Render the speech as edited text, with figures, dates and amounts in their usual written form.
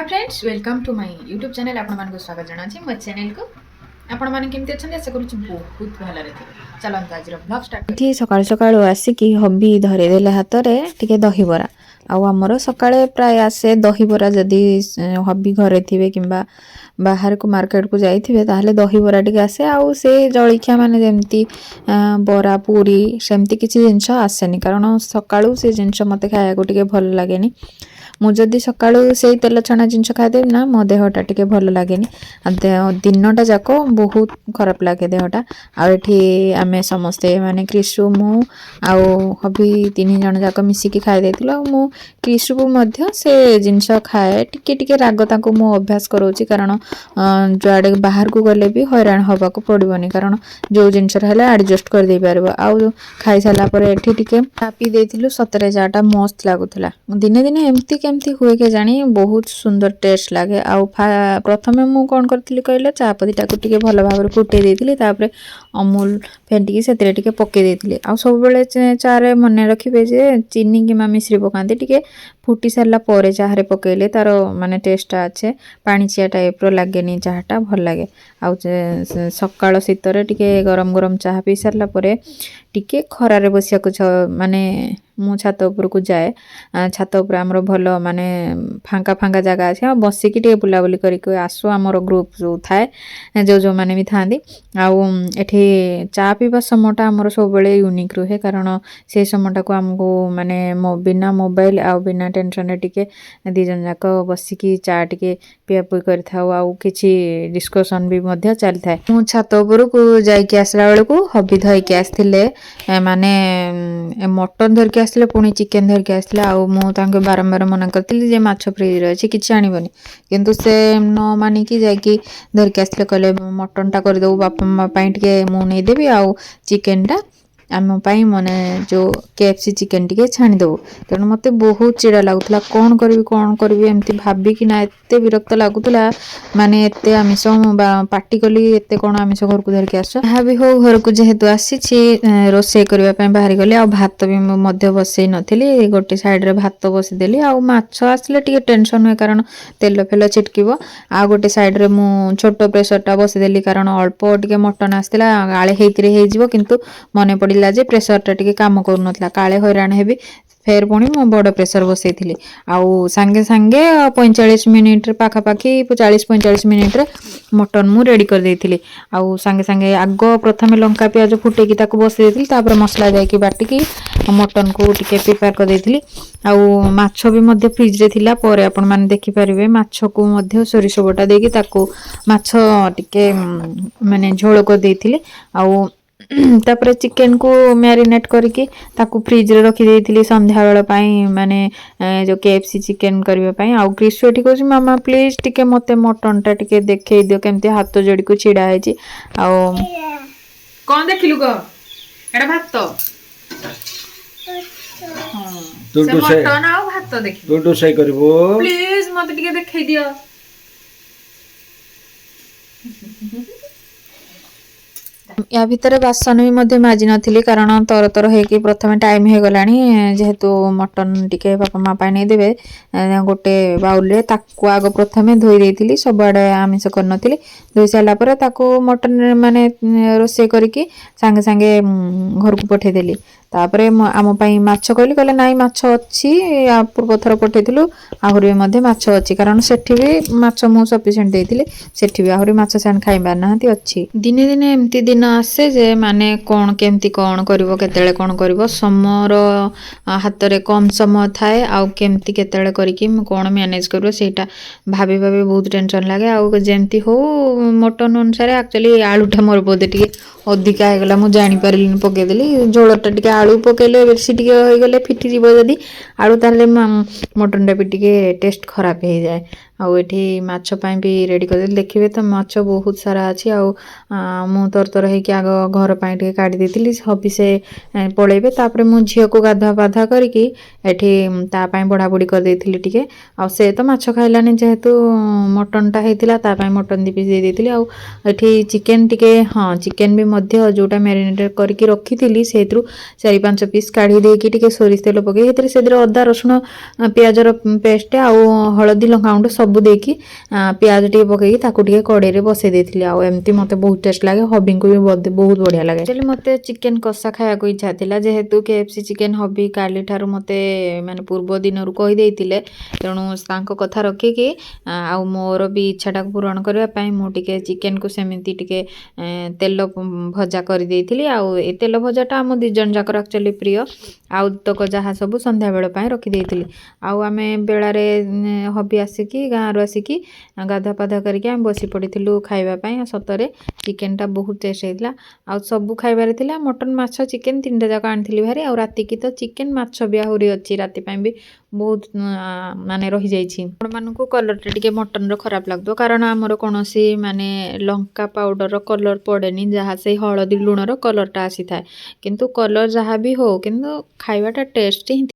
Friends welcome to my YouTube channel आपण स्वागत जनाची मो चैनल को आपण माने केमते अछन आशा करू बहुत भल रे चलंत आज ब्लॉग स्टार्ट एठी सकाळ सकाळ आसिकी हबी धरे देले हातरे टिके दहीबरा आउ आमर सकाळे प्राय आसे दहीबरा जदि हबी घरे थिबे किंबा बाहर को मार्केट को जाइथिबे ताहले दहीबरा टिके आसे आउ से जळिखिया माने जेमती बरा पूरी सेमती किछि जिंस आसेनी कारण सकाळू से जिंस मते खाया को टिके भल लागेनी मु जदि सकाळू से तेल छणा जिंस खाइदेबी ना मो देहटा टिके भल लागेनी दिनटा जाक बहुत खराब लागे देहटा आउ एठी आमे समस्ते माने क्रिशु मु आउ हबी तीन जन जाक मिसिकी खाइ देथिलो मु क्रिशु को मध्य से जिंस खाए टिके टिके राग ताको मु अभ्यास करोची कारण जुआडे बाहर को गले भी हैरान हवा को पड़बनी कारण जो जिंस रहले एडजस्ट कर दे परबो आउ खाइ साला परे एठी टिके पी देथिलु सतरे जाटा मस्त लागुथला दिने दिने एम्ति केमती हुए के जानी बहुत सुंदर टेस्ट लागे आउ प्रथमे मु कोन करथिली कहले चापती टाको टिके भल भाबरे फुटे देथिली तापरे अमूल फेंटिकी से टिके पके देथिली आ सब बेले चारे मने रखिबे जे चीनी कि मिश्री पकांती टिके फुटी सारला परे चाहरे पकेले तार माने टेस्ट आछे पानीचिया टाइप रो लागेनी चाहटा भल लागे आ सकाळ शीतरे टिके गरम गरम चाह पी सारला परे टिके खरारे बसिया को माने मु छात ऊपर को जाए छात ऊपर हमरो भलो माने फांका फांका जगह अछि आ बसी की टिके बुला बुली करी को आसो हमरो ग्रुप जो थाए जो माने भी थांदी आउ एठी चा पीबा समयटा हमरो सब बेले यूनिक रहे कारण से समयटा को हमको माने बिना मोबाइल आ बिना टेंशन टिके दी जन जाक बसी की चा टिके पिया पुई करि थाउ आ किछि डिस्कशन भी मध्य चली थाए मु छात ऊपर को जाई के आसला बेले को हबी धई के आस्थिले माने मटन धर के आसले पुणी चिकेन धर के आसले आ मु तांके बारंबार मना करथिली जे माछ फ्रिज रे अछि किछि आनिबनी किंतु से न मानी की जाई की धर के आसले कहले मटन टा कर दउ बापा मामा पई टिके मु नै देबी आ चिकेन टा आम पाई माने जो केएफसी चिकेन टिके छाणी दो तेणु मते बहुत चिड़ा लागुतला कौन करबी एमती भाबी कि ना एते विरक्त लागुतला माने एते आमिष पार्टी कली एते कौन आमिष घर को धरके आस भी हो घर को जेहेतु आसी रोषे करबा पई बाहरी गले आ भात भी मध्य बसई नथिली गोटे साइड रे भात बसी देली आ माछ आसले टिके टेंशन होय कारण तेल फेल छिटकिबो आ गोटे साइड रे मु छोटो प्रेशर टा बसी देली कारण अल्प टिके मटन आस्तिला आळे हेतिरे हे जिवो किंतु मने पड़िला जे प्रेशर टा टिके काम करू नथला काळे हैरान हेबी फेर पुणी मो बड़ प्रेशर बसई थी आउ सांगे सांगे 45 मिनिट रे पाखा पाखी 40-45 मिनिट रे मटन मु रेडी कर देइथिली आउ सांगे सांगे आग प्रथमे लंका प्याज फुटेकी ताको बसई देइथिली तापर मसला जायकी बाटिकी मटन को टिके प्रिपेयर कर देइथिली आउ माछ भी मध्य फ्रिज रे थिला परे आपण माने देखि परिबे माछ को मध्य सोरिष बटा देकी ताको माछ टिके माने झोल कर देइथिली आउ तापर चिकेन को मैरिनेट करके ताकू फ्रिज रे रखी देइथिली संध्या बेला पई माने जो केएफसी चिकेन करबा पई आउ क्रिशु ठीक होची मामा प्लीज टिके मते मटन टा टिके देखै दियो केमते हाथ जोड़ी को छिड़ा हेची आउ कोन देखिलु ग एडा भात तू से मटन आउ भात देखि तू सही करबो प्लीज मते टिके देखै दियो या भितर बासन भी मध्य माजी नथिली कारण तर तर हेकी प्रथमे टाइम हे गलानी जेहेतु मटन टिके बापा मा पाई नै देबे गोटे बाउल रे ताको आग प्रथमे धोई देइथिली सब आडे आमिष कर नथिली धोई साला पर ताको मटन माने रोसे करके संगे संगे घर को पठे देली तापरे आम पई माछ कहली कहले नाई माछ अछि आ पूर्व थर पठेथिलु आहुरी मध्ये माछ अछि कारण सेठी भी माछ मु सफिशिएंट देइथिली सेठी भी आहुरी माछ सान खाइबा नाहंती अछि दिने दिने एम्ति दिन आसे जे माने कोन केमती कोन करबो केतेले कोन करबो समर हाथ रे कम समय थाए आ केमती केतेले करिकि कोन मैनेज करबो सेटा भाबी भाबी बहुत टेंशन लागे आ जेमती हो मटन अनुसार एक्चुअली आलूटा मोर बोदे टिके अधिका हे गला मु जानि परलिन पके देली झोलटा टिके आलू पकेले बेसी टिके होई गले फिटी जीव जदी आलू ताले मटन टा भी टिके टेस्ट खराब हे जाए आउ एठी माछ पई भी रेडी कर देली देखिबे त माछ बहुत सारा अछि आउ मु तर तर हे कि आग घर पई टिके काटी देतिली हबी से पळेबे तापरे मु झियो को गाधा बाधा करके एठी ता पई बडा बडी कर देतिली टिके आ से तो माछ खाइलानी जेहेतु मटन टा हेतिला ता पई मटन दी पीस दे देतिली आउ एठी चिकेन टिके हां चिकेन भी मध्य जोटा मैरिनेट करके रखिथिली सेत्रु 4-5 पीस काढी देकी टिके सोरिस तेल पके हेतरे सेदरे अदा रसुण प्याज रो पेस्ट आउ हळदी लंका गुंड सब ସବୁ ଦେଇକି ପିଆଜ ଟିକେ ପକେଇକି ତାକୁ ଟିକେ କଡ଼େଇରେ ବସେଇ ଦେଇଥିଲି। ଆଉ ଏମିତି ମୋତେ ବହୁତ ଟେଷ୍ଟ ଲାଗେ, ହବିଙ୍କୁ ବି ବହୁତ ବଢ଼ିଆ ଲାଗେ। ଆକ୍ଚୁଆଲି ମୋତେ ଚିକେନ୍ କଷା ଖାଇବାକୁ ଇଚ୍ଛା ଥିଲା, ଯେହେତୁ KFC ଚିକେନ୍ ହବି କାଲିଠାରୁ ମୋତେ ମାନେ ପୂର୍ବ ଦିନରୁ କହିଦେଇଥିଲେ, ତେଣୁ ତାଙ୍କ କଥା ରଖିକି ଆଉ ମୋର ବି ଇଚ୍ଛାଟାକୁ ପୂରଣ କରିବା ପାଇଁ ମୁଁ ଟିକେ ଚିକେନ୍କୁ ସେମିତି ଟିକେ ତେଲ ଭଜା କରିଦେଇଥିଲି। ଆଉ ଏ ତେଲ ଭଜାଟା ଆମ ଦୁଇ ଜଣ ଯାକର ଆକ୍ଚୁଆଲି ପ୍ରିୟ। ଆଉ ତକ ଯାହା ସବୁ ସନ୍ଧ୍ୟାବେଳ ପାଇଁ ରଖିଦେଇଥିଲି। ଆଉ ଆମେ ବେଳାରେ ହବି ଆସିକି ଗାଁରୁ ଆସିକି ଗାଧୁଆ ପାଧୁଆ କରିକି ଆମେ ବସି ପଡ଼ିଥିଲୁ ଖାଇବା ପାଇଁ। ଆଉ ସତରେ ଚିକେନ୍ଟା ବହୁତ ଟେଷ୍ଟ ହେଇଥିଲା। ଆଉ ସବୁ ଖାଇବାରେ ଥିଲା, ମଟନ୍, ମାଛ, ଚିକେନ୍ ତିନିଟା ଯାକ ଆଣିଥିଲି ଭାରି। ଆଉ ରାତିକି ତ ଚିକେନ୍ ମାଛ ବି ଆହୁରି ଅଛି, ରାତି ପାଇଁ ବି ବହୁତ ମାନେ ରହିଯାଇଛି। ଆପଣମାନଙ୍କୁ କଲର୍ଟା ଟିକେ ମଟନ୍ର ଖରାପ ଲାଗୁଥିବ, କାରଣ ଆମର କୌଣସି ମାନେ ଲଙ୍କା ପାଉଡ଼ରର କଲର୍ ପଡ଼େନି, ଯାହା ସେଇ ହଳଦୀ ଲୁଣର କଲର୍ଟା ଆସିଥାଏ। କିନ୍ତୁ କଲର୍ ଯାହା ବି ହଉ, କିନ୍ତୁ ଖାଇବାଟା ଟେଷ୍ଟ ହିଁ